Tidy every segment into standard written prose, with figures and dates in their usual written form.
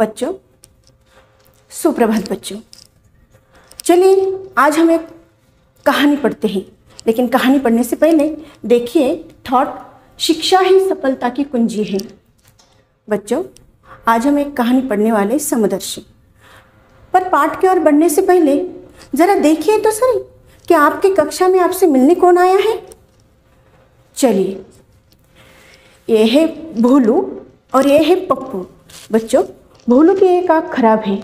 बच्चों, सुप्रभात बच्चों। चलिए आज हम एक कहानी पढ़ते हैं, लेकिन कहानी पढ़ने से पहले देखिए थॉट, शिक्षा ही सफलता की कुंजी है। बच्चों, आज हम एक कहानी पढ़ने वाले समदर्शी। पर पाठ की ओर बढ़ने से पहले जरा देखिए तो सही कि आपकी कक्षा में आपसे मिलने कौन आया है। चलिए, ये है भोलू और ये है पप्पू। बच्चों, भोलू की एक आँख खराब है।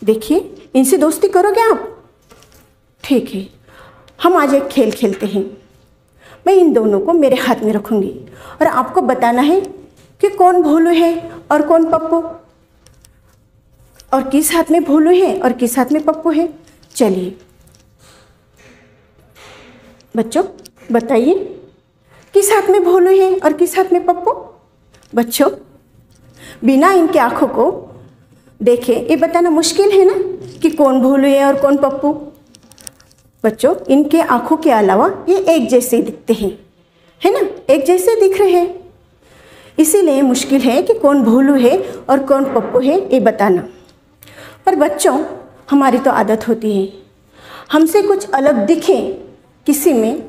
देखिए, इनसे दोस्ती करोगे आप? ठीक है, हम आज एक खेल खेलते हैं। मैं इन दोनों को मेरे हाथ में रखूंगी और आपको बताना है कि कौन भोलू है और कौन पप्पू, और किस हाथ में भोलू है और किस हाथ में पप्पू है। चलिए बच्चों, बताइए किस हाथ में भोलू है और किस हाथ में पप्पू। बच्चों, बिना इनके आंखों को देखे ये बताना मुश्किल है ना कि कौन भोलू है और कौन पप्पू। बच्चों, इनके आंखों के अलावा ये एक जैसे दिखते हैं, है ना, एक जैसे दिख रहे हैं, इसीलिए मुश्किल है कि कौन भोलू है और कौन पप्पू है ये बताना। पर बच्चों, हमारी तो आदत होती है, हमसे कुछ अलग दिखे किसी में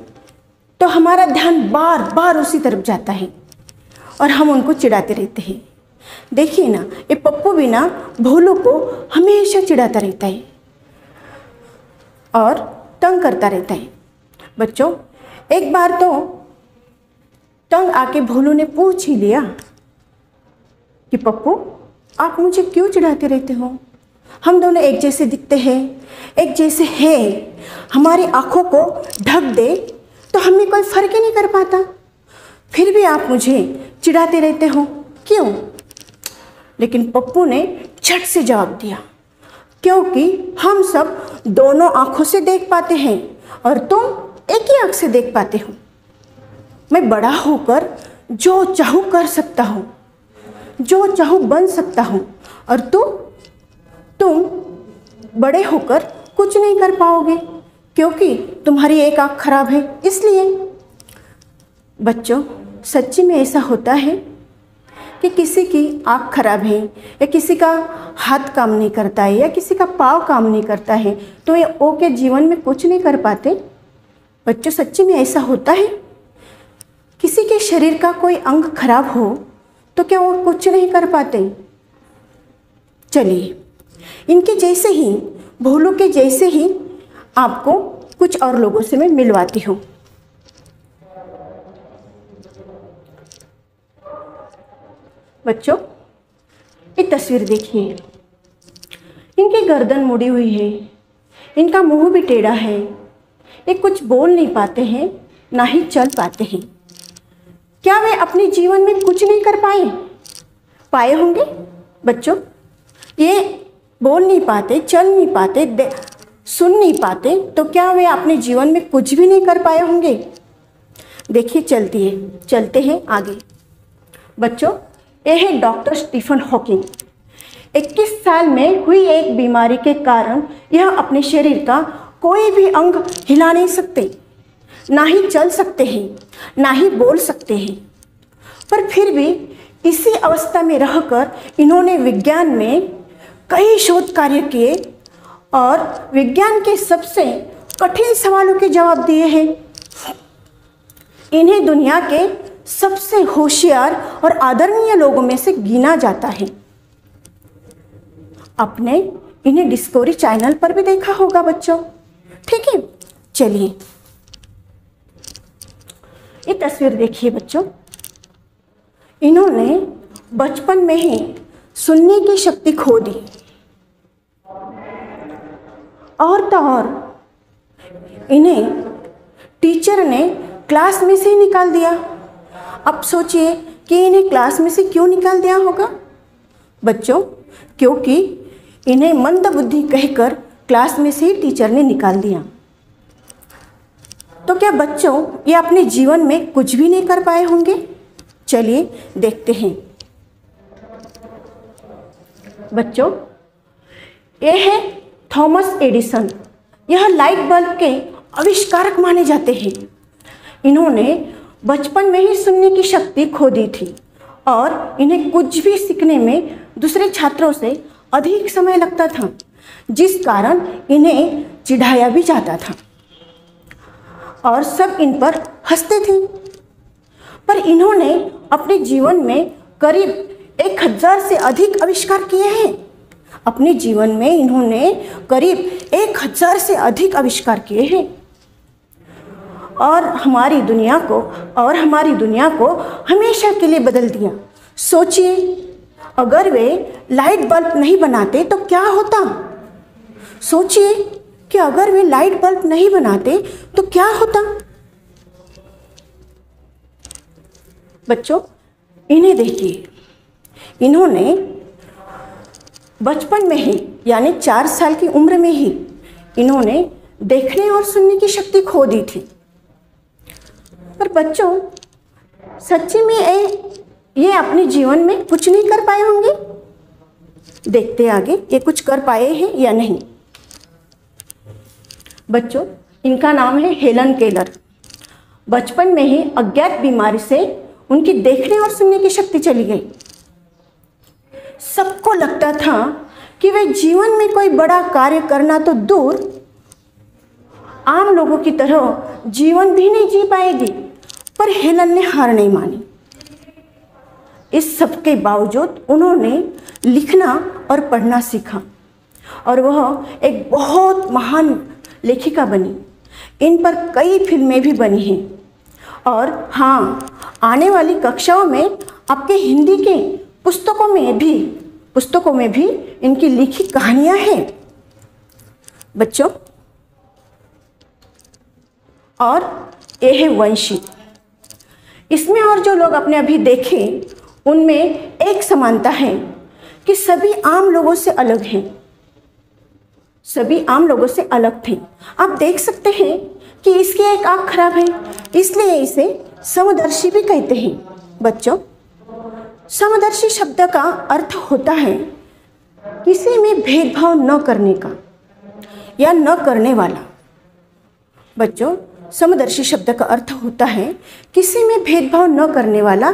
तो हमारा ध्यान बार बार उसी तरफ जाता है और हम उनको चिढ़ाते रहते हैं। देखिए ना, ये पप्पू भी ना भोलू को हमेशा चिढ़ाता रहता है और तंग करता रहता है। बच्चों, एक बार तो तंग आके भोलू ने पूछ ही लिया कि पप्पू, आप मुझे क्यों चिढ़ाते रहते हो? हम दोनों एक जैसे दिखते हैं, एक जैसे हैं, हमारी आंखों को ढक दे तो हमें कोई फर्क ही नहीं कर पाता, फिर भी आप मुझे चिढ़ाते रहते हो, क्यों? लेकिन पप्पू ने झट से जवाब दिया, क्योंकि हम सब दोनों आंखों से देख पाते हैं और तुम एक ही आंख से देख पाते हो। मैं बड़ा होकर जो चाहूँ कर सकता हूँ, जो चाहूँ बन सकता हूँ, और तुम बड़े होकर कुछ नहीं कर पाओगे क्योंकि तुम्हारी एक आँख खराब है, इसलिए। बच्चों, सच्ची में ऐसा होता है कि किसी की आँख खराब है या किसी का हाथ काम नहीं करता है या किसी का पाँव काम नहीं करता है तो ये वो के जीवन में कुछ नहीं कर पाते? बच्चों, सच्ची में ऐसा होता है? किसी के शरीर का कोई अंग खराब हो तो क्या वो कुछ नहीं कर पाते? चलिए, इनके जैसे ही, भोलू के जैसे ही आपको कुछ और लोगों से मैं मिलवाती हूँ। बच्चों, ये तस्वीर देखिए, इनकी गर्दन मुड़ी हुई है, इनका मुंह भी टेढ़ा है, ये कुछ बोल नहीं पाते हैं, ना ही चल पाते हैं। क्या वे अपने जीवन में कुछ नहीं कर पाए होंगे? बच्चों, ये बोल नहीं पाते, चल नहीं पाते, सुन नहीं पाते, तो क्या वे अपने जीवन में कुछ भी नहीं कर पाए होंगे? देखिए, चलते हैं आगे। बच्चों, यह है डॉक्टर स्टीफन हॉकिंग। 21 साल में हुई एक बीमारी के कारण यह अपने शरीर का कोई भी अंग हिला नहीं सकते, ना ही चल सकते हैं, ना ही बोल सकते हैं। पर फिर भी इसी अवस्था में रहकर इन्होंने विज्ञान में कई शोध कार्य किए और विज्ञान के सबसे कठिन सवालों के जवाब दिए हैं। इन्हें दुनिया के सबसे होशियार और आदरणीय लोगों में से गिना जाता है। आपने इन्हें डिस्कवरी चैनल पर भी देखा होगा बच्चों, ठीक है। चलिए, ये तस्वीर देखिए बच्चों, इन्होंने बचपन में ही सुनने की शक्ति खो दी और तो और इन्हें टीचर ने क्लास में से ही निकाल दिया। अब सोचिए कि इन्हें क्लास में से क्यों निकाल दिया होगा? बच्चों, क्योंकि इन्हें मंदबुद्धि कहकर क्लास में से ही टीचर ने निकाल दिया। तो क्या बच्चों ये अपने जीवन में कुछ भी नहीं कर पाए होंगे? चलिए देखते हैं। बच्चों, यह है थॉमस एडिसन। यह लाइट बल्ब के आविष्कारक माने जाते हैं। इन्होंने बचपन में ही सुनने की शक्ति खो दी थी और इन्हें कुछ भी सीखने में दूसरे छात्रों से अधिक समय लगता था, जिस कारण इन्हें चिढ़ाया भी जाता था और सब इन पर हंसते थे। पर इन्होंने अपने जीवन में करीब 1000 से अधिक आविष्कार किए हैं। अपने जीवन में इन्होंने करीब 1000 से अधिक आविष्कार किए हैं और हमारी दुनिया को हमेशा के लिए बदल दिया। सोचिए, अगर वे लाइट बल्ब नहीं बनाते तो क्या होता? सोचिए कि अगर वे लाइट बल्ब नहीं बनाते तो क्या होता? बच्चों, इन्हें देखिए, इन्होंने बचपन में ही यानी 4 साल की उम्र में ही इन्होंने देखने और सुनने की शक्ति खो दी थी। पर बच्चों, सच्ची में ये अपने जीवन में कुछ नहीं कर पाए होंगे। देखते आगे ये कुछ कर पाए हैं या नहीं। बच्चों, इनका नाम है हेलन केलर। बचपन में ही अज्ञात बीमारी से उनकी देखने और सुनने की शक्ति चली गई। सबको लगता था कि वे जीवन में कोई बड़ा कार्य करना तो दूर, आम लोगों की तरह जीवन भी नहीं जी पाएगी। पर हेलन ने हार नहीं मानी। इस सब के बावजूद उन्होंने लिखना और पढ़ना सीखा और वह एक बहुत महान लेखिका बनी। इन पर कई फिल्में भी बनी हैं और हाँ, आने वाली कक्षाओं में आपके हिंदी के पुस्तकों में भी इनकी लिखी कहानियां हैं बच्चों। और ये है वंशी। इसमें और जो लोग आपने अभी देखे उनमें एक समानता है कि सभी आम लोगों से अलग हैं। सभी आम लोगों से अलग थे। आप देख सकते हैं कि इसकी एक आँख खराब है, इसलिए इसे समदर्शी भी कहते हैं। बच्चों, समदर्शी शब्द का अर्थ होता है किसी में भेदभाव न करने का या न करने वाला। बच्चों, समदर्शी शब्द का अर्थ होता है किसी में भेदभाव न करने वाला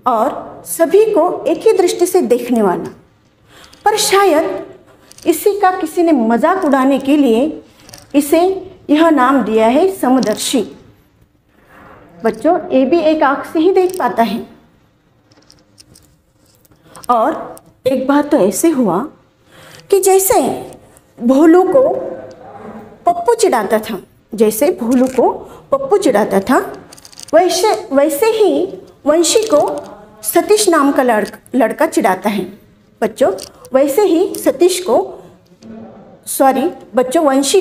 और सभी को एक ही दृष्टि से देखने वाला। पर शायद इसी का किसी ने मजाक उड़ाने के लिए इसे यह नाम दिया है समदर्शी। बच्चों, ये भी एक आँख से ही देख पाता है। और एक बार तो ऐसे हुआ कि जैसे भोलू को पप्पू चिढ़ाता था, वैसे ही वंशी को सतीश नाम का लड़का चिढ़ाता है। बच्चों, वंशी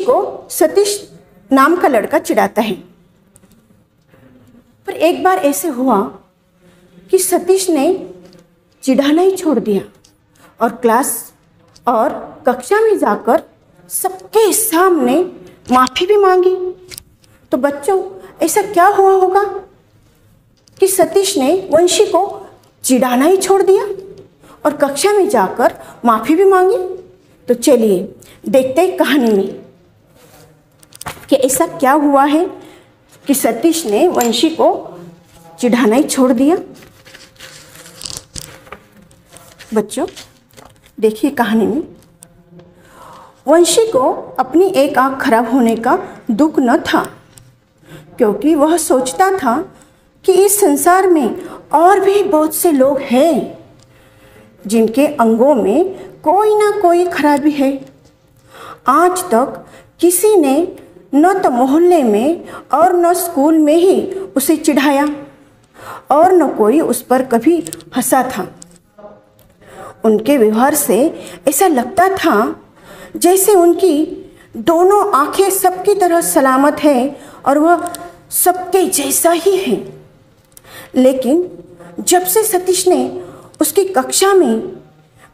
को सतीश नाम का लड़का चिढ़ाता है। पर एक बार ऐसे हुआ कि सतीश ने चिढ़ाना ही छोड़ दिया और कक्षा में जाकर सबके सामने माफ़ी भी मांगी। तो बच्चों, ऐसा क्या हुआ होगा कि सतीश ने वंशी को चिढ़ाना ही छोड़ दिया और कक्षा में जाकर माफ़ी भी मांगी। तो चलिए देखते हैं कहानी में कि ऐसा क्या हुआ है कि सतीश ने वंशी को चिढ़ाना ही छोड़ दिया। बच्चों, देखिए कहानी में वंशी को अपनी एक आँख खराब होने का दुख न था, क्योंकि वह सोचता था कि इस संसार में और भी बहुत से लोग हैं जिनके अंगों में कोई ना कोई खराबी है। आज तक किसी ने न तो मोहल्ले में और न स्कूल में ही उसे चिढ़ाया और न कोई उस पर कभी हंसा था। उनके व्यवहार से ऐसा लगता था जैसे उनकी दोनों आंखें सबकी तरह सलामत है और वह सबके जैसा ही है। लेकिन जब से सतीश ने उसकी कक्षा में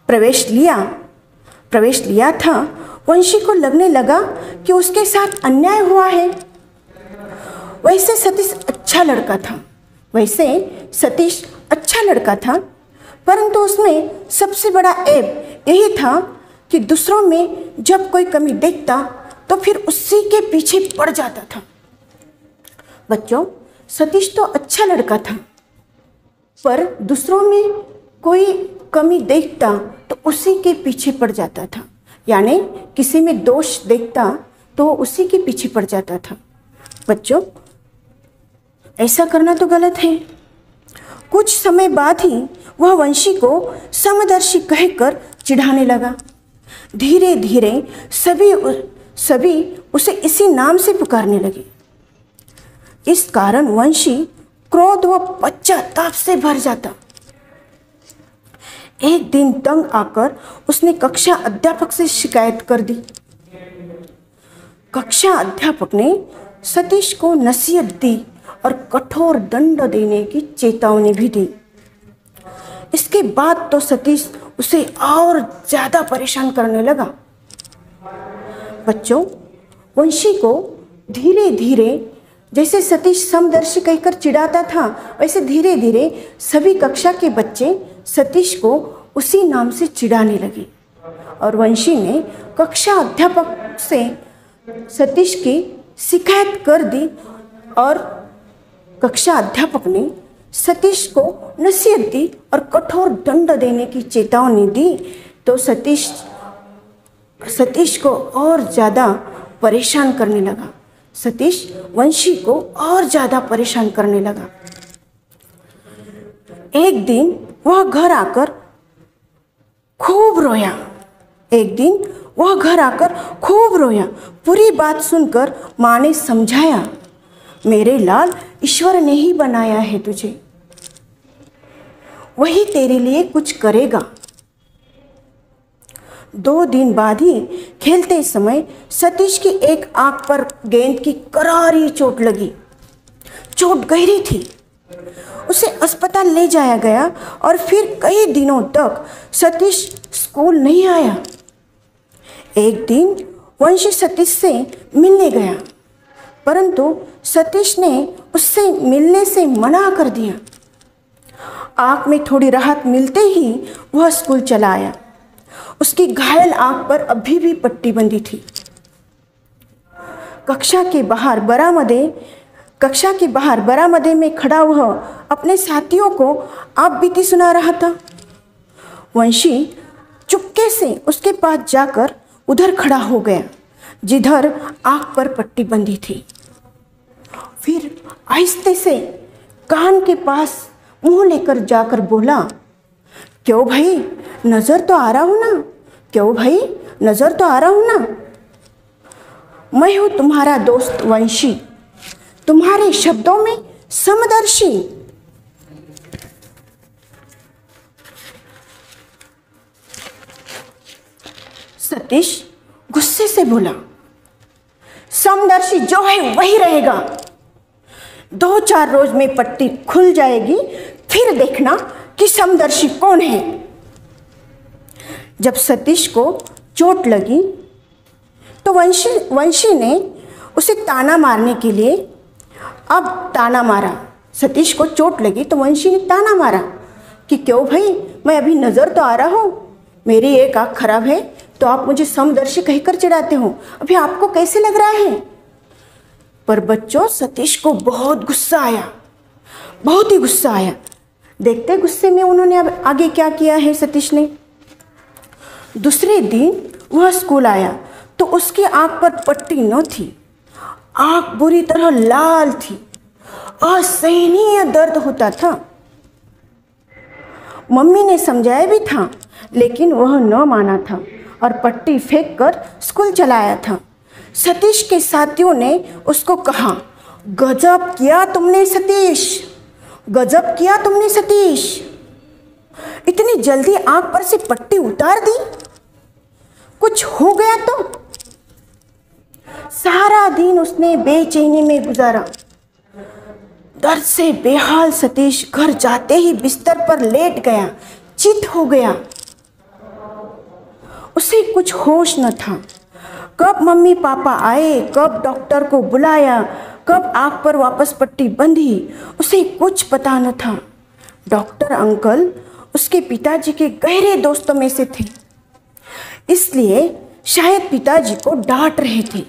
प्रवेश लिया था, वंशी को लगने लगा कि उसके साथ अन्याय हुआ है। वैसे सतीश अच्छा लड़का था, परंतु उसमें सबसे बड़ा ऐब यही था कि दूसरों में जब कोई कमी देखता तो फिर उसी के पीछे पड़ जाता था। बच्चों, सतीश तो अच्छा लड़का था, पर दूसरों में कोई कमी देखता तो उसी के पीछे पड़ जाता था, यानी किसी में दोष देखता तो उसी के पीछे पड़ जाता था। बच्चों, ऐसा करना तो गलत है। कुछ समय बाद ही वह वंशी को समदर्शी कहकर चिढ़ाने लगा। धीरे धीरे सभी उसे इसी नाम से पुकारने लगे। इस कारण वंशी क्रोध व पश्चाताप से भर जाता। एक दिन तंग आकर उसने कक्षा अध्यापक से शिकायत कर दी। कक्षा अध्यापक ने सतीश को नसीहत दी और कठोर दंड देने की चेतावनी भी दी। इसके बाद तो सतीश उसे और ज्यादा परेशान करने लगा। बच्चों, वंशी को धीरे धीरे, जैसे सतीश समदर्शी कहकर चिढ़ाता था, वैसे धीरे धीरे सभी कक्षा के बच्चे सतीश को उसी नाम से चिढ़ाने लगे और वंशी ने कक्षा अध्यापक से सतीश की शिकायत कर दी और कक्षा अध्यापक ने सतीश को नसीहत दी और कठोर दंड देने की चेतावनी दी। तो सतीश को और ज़्यादा परेशान करने लगा। सतीश वंशी को और ज़्यादा परेशान करने लगा। एक दिन वह घर आकर खूब रोया। पूरी बात सुनकर माँ ने समझाया, मेरे लाल, ईश्वर ने ही बनाया है तुझे, वही तेरे लिए कुछ करेगा। 2 दिन बाद ही खेलते समय सतीश की एक आंख पर गेंद की करारी चोट लगी। चोट गहरी थी। उसे अस्पताल ले जाया गया और फिर कई दिनों तक सतीश स्कूल नहीं आया। एक दिन वंशी सतीश से मिलने गया, परंतु सतीश ने उससे मिलने से मना कर दिया। आंख में थोड़ी राहत मिलते ही वह स्कूल चला आया। उसकी घायल आंख पर अभी भी पट्टी बंधी थी। कक्षा के बाहर बरामदे में खड़ा वह अपने साथियों को आप बीती सुना रहा था। वंशी चुपके से उसके पास जाकर उधर खड़ा हो गया जिधर आंख पर पट्टी बंधी थी। फिर आहिस्ते से कान के पास मुंह लेकर जाकर बोला, क्यों भाई, नजर तो आ रहा हूं ना? क्यों भाई, नजर तो आ रहा हूं ना? मैं हूं तुम्हारा दोस्त वंशी, तुम्हारे शब्दों में समदर्शी। सतीश गुस्से से बोला, समदर्शी जो है वही रहेगा। 2-4 रोज में पट्टी खुल जाएगी, फिर देखना कि समदर्शी कौन है। जब सतीश को चोट लगी तो वंशी ने उसे ताना मारने के लिए अब ताना मारा। सतीश को चोट लगी तो वंशी ने ताना मारा कि क्यों भाई, मैं अभी नज़र तो आ रहा हूँ, मेरी एक आँख खराब है तो आप मुझे समदर्शी कहकर चिढ़ाते हो, अभी आपको कैसे लग रहा है? पर बच्चों, सतीश को बहुत गुस्सा आया, बहुत ही गुस्सा आया। देखते गुस्से में उन्होंने अब आगे क्या किया है सतीश ने। दूसरे दिन वह स्कूल आया तो उसकी आंख पर पट्टी न थी। आंख बुरी तरह लाल थी, असहनीय दर्द होता था। मम्मी ने समझाया भी था लेकिन वह न माना था और पट्टी फेंक कर स्कूल चला आया था। सतीश के साथियों ने उसको कहा, गजब किया तुमने सतीश, गजब किया तुमने सतीश, इतनी जल्दी आंख पर से पट्टी उतार दी, कुछ हो गया तो? सारा दिन उसने बेचैनी में गुजारा। दर्द से बेहाल सतीश घर जाते ही बिस्तर पर लेट गया, चित हो गया। उसे कुछ होश न था। कब मम्मी पापा आए, कब डॉक्टर को बुलाया, कब आंख पर वापस पट्टी बंधी, उसे कुछ पता न था। डॉक्टर अंकल उसके पिताजी के गहरे दोस्तों में से थे, इसलिए शायद पिताजी को डांट रहे थे।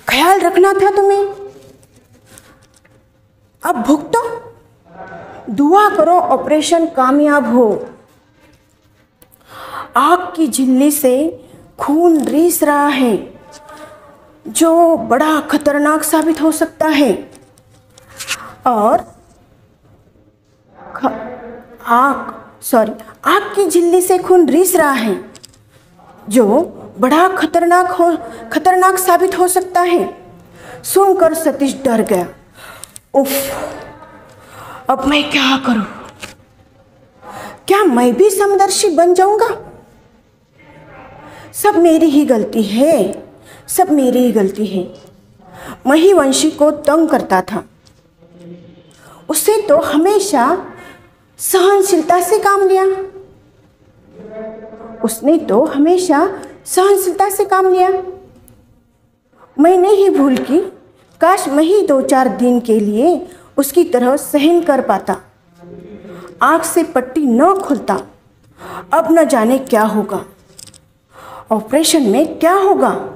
ख्याल रखना था तुम्हें, अब भुगतो। दुआ करो ऑपरेशन कामयाब हो। आग की झिल्ली से खून रिस रहा है, जो बड़ा खतरनाक साबित हो सकता है। और आग की झिल्ली से खून रिस रहा है, जो बड़ा खतरनाक साबित हो सकता है। सुनकर सतीश डर गया। उफ, अब मैं क्या करूं? क्या मैं भी समदर्शी बन जाऊंगा? सब मेरी ही गलती है, सब मेरी ही गलती है। मैं ही वंशी को तंग करता था। उसे तो हमेशा सहनशीलता से काम लिया। उसने तो हमेशा सहनशीलता से काम लिया। मैंने ही भूल की। काश मैं ही 2-4 दिन के लिए उसकी तरह सहन कर पाता। आँख से पट्टी न खुलता। अब न जाने क्या होगा, ऑपरेशन में क्या होगा।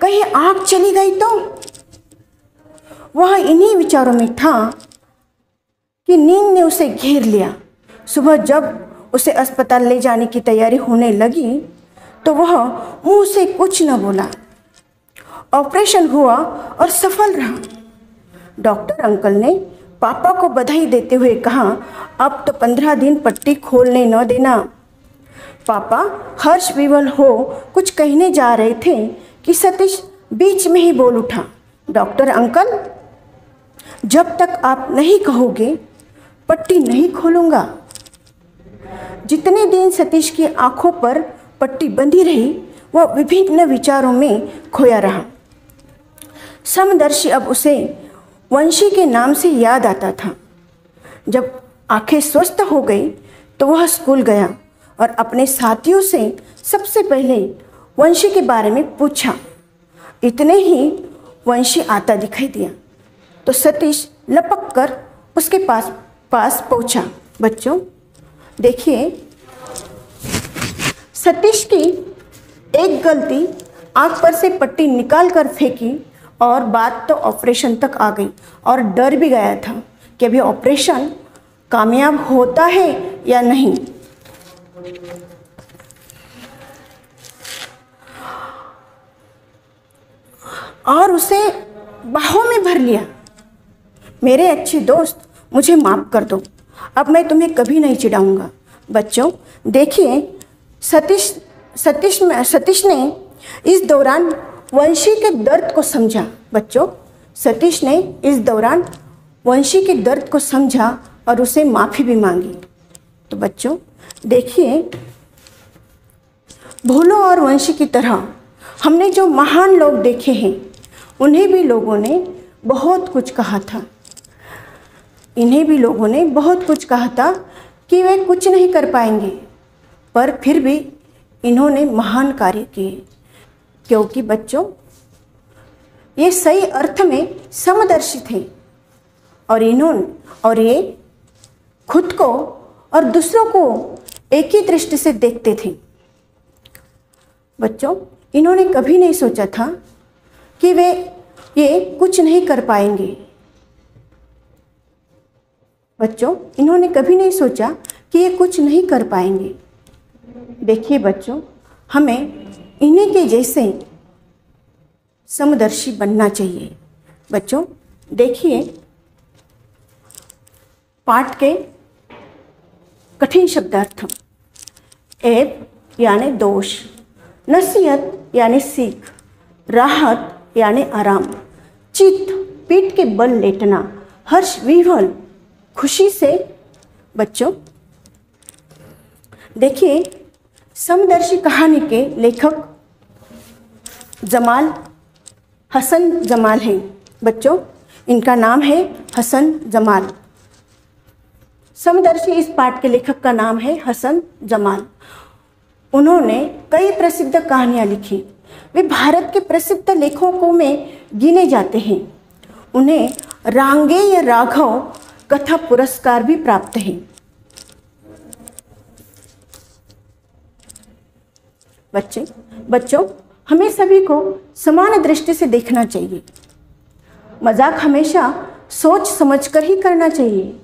कहीं आँख चली गई तो। वह इन्हीं विचारों में था कि नींद ने उसे घेर लिया। सुबह जब उसे अस्पताल ले जाने की तैयारी होने लगी तो वह मुंह से कुछ न बोला। ऑपरेशन हुआ और सफल रहा। डॉक्टर अंकल ने पापा को बधाई देते हुए कहा, अब तो 15 दिन पट्टी खोलने न देना। पापा हर्ष विवल हो कुछ कहने जा रहे थे कि सतीश बीच में ही बोल उठा, डॉक्टर अंकल, जब तक आप नहीं कहोगे पट्टी नहीं खोलूंगा। जितने दिन सतीश की आंखों पर पट्टी बंधी रही, वह विभिन्न विचारों में खोया रहा। समदर्शी अब उसे वंशी के नाम से याद आता था। जब आंखें स्वस्थ हो गई तो वह स्कूल गया और अपने साथियों से सबसे पहले वंशी के बारे में पूछा। इतने ही वंशी आता दिखाई दिया तो सतीश लपक कर उसके पास पहुंचा। बच्चों देखिए, सतीश की एक गलती आंख पर से पट्टी निकाल कर फेंकी और बात तो ऑपरेशन तक आ गई। और डर भी गया था कि अभी ऑपरेशन कामयाब होता है या नहीं। और उसे बाहों में भर लिया। मेरे अच्छे दोस्त, मुझे माफ़ कर दो, अब मैं तुम्हें कभी नहीं चिढ़ाऊंगा। बच्चों देखिए, सतीश ने इस दौरान वंशी के दर्द को समझा। बच्चों, सतीश ने इस दौरान वंशी के दर्द को समझा और उसे माफ़ी भी मांगी। तो बच्चों देखिए, भोलू और वंशी की तरह हमने जो महान लोग देखे हैं, उन्हें भी लोगों ने बहुत कुछ कहा था। इन्हें भी लोगों ने बहुत कुछ कहा था कि वे कुछ नहीं कर पाएंगे, पर फिर भी इन्होंने महान कार्य किए। क्योंकि बच्चों, ये सही अर्थ में समदर्शी थे और ये खुद को और दूसरों को एक ही दृष्टि से देखते थे। बच्चों, इन्होंने कभी नहीं सोचा था कि वे ये कुछ नहीं कर पाएंगे। बच्चों, इन्होंने कभी नहीं सोचा कि ये कुछ नहीं कर पाएंगे। देखिए बच्चों, हमें इन्हीं के जैसे समदर्शी बनना चाहिए। बच्चों देखिए, पाठ के कठिन शब्दार्थ। ऐब यानी दोष, नसीहत यानी सीख, राहत यानी आराम, चित्त पीठ के बल लेटना, हर्ष विह्वल खुशी से। बच्चों देखिए, समदर्शी कहानी के लेखक हसन जमाल हैं। बच्चों, इनका नाम है हसन जमाल। समदर्शी इस पाठ के लेखक का नाम है हसन जमाल। उन्होंने कई प्रसिद्ध कहानियाँ लिखी। वे भारत के प्रसिद्ध लेखकों में गिने जाते हैं। उन्हें रांगेय राघव कथा पुरस्कार भी प्राप्त है। बच्चों हमें सभी को समान दृष्टि से देखना चाहिए। मजाक हमेशा सोच समझकर ही करना चाहिए।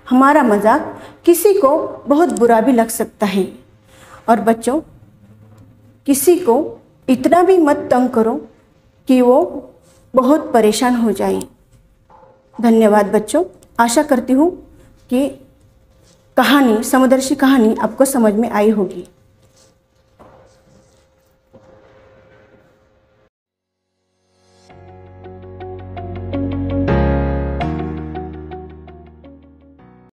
हमारा मजाक किसी को बहुत बुरा भी लग सकता है। और बच्चों, किसी को इतना भी मत तंग करो कि वो बहुत परेशान हो जाए। धन्यवाद बच्चों। आशा करती हूँ कि कहानी, समदर्शी कहानी आपको समझ में आई होगी।